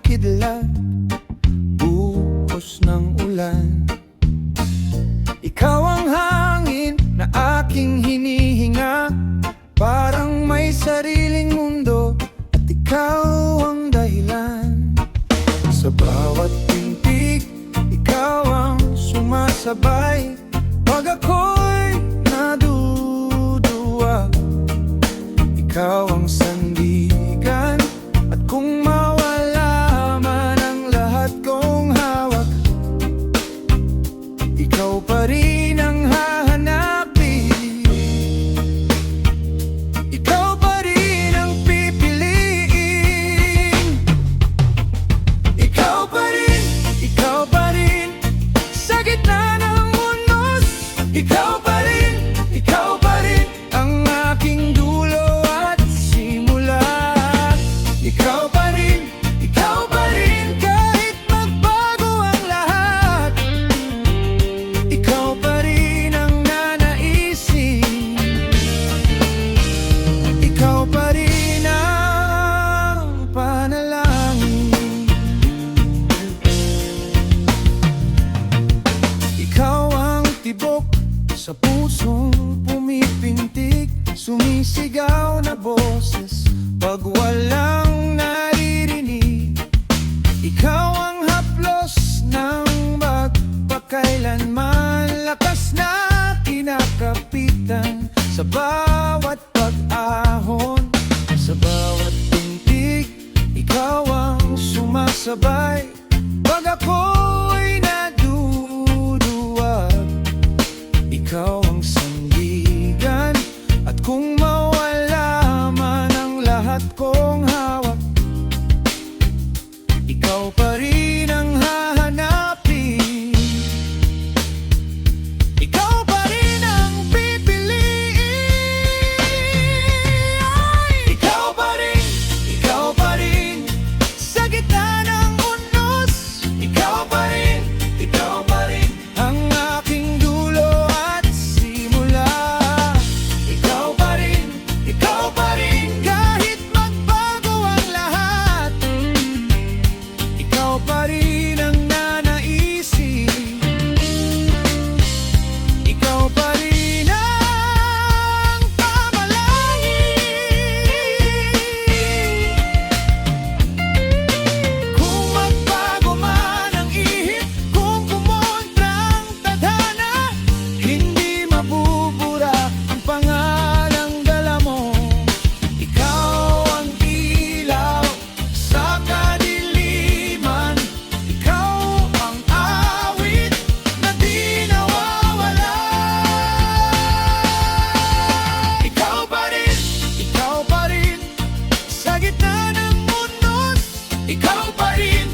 kidlat, buhos ng ulan. Ikaw ang hangin na aking hinihinga, parang may sariling mundo at ikaw ang dahilan. Sa bawat pintig, ikaw ang sumasabay pag ako'y naduduwag. Ikaw ang sandigan, at kung mawala man ang lahat kong hawak, ikaw pa rin ang hahanapin. Ikaw pa rin ang pipiliin. Ikaw pa rin, ikaw pa rin, sa gitna ng unos. Ikaw pa rin ang aking dulo at simula. Ikaw pa rin, kahit magbago ang lahat. Ikaw pa rin ang nanaisin. Ikaw pa rin ang panalangin. Ikaw ang tibok sa pusong pumipintig, sumisigaw na boses pag walang naririnig. Ikaw ang haplos ng magpakailanman, lakas na kinakapitan sa bawat pag-ahon. Sa bawat pintig, ikaw ang sumasabay pag ako'y naduduwag. Ikaw ang sandigan, at kung mawala man ang lahat kong hawak, ikaw pa rin ang hahanapin. Ikaw pa rin ang pipiliin. Ikaw pa rin, sa gitna ng unos. Ikaw pa rin ang aking dulo at simula. Ikaw pa rin, kahit magbago ang lahat. Ikaw pa rin ang nanaisin. Ikaw pa rin ang pamalangin. Kung magbago man ang ihip, kung kumontra ang tadhana, hindi mabubura ang pangalang dala mo. Ikaw ang ilaw sa kadiliman. Ikaw ang awit na di nawawala. Ikaw pa rin, sa gitna ng unos. Ikaw pa rin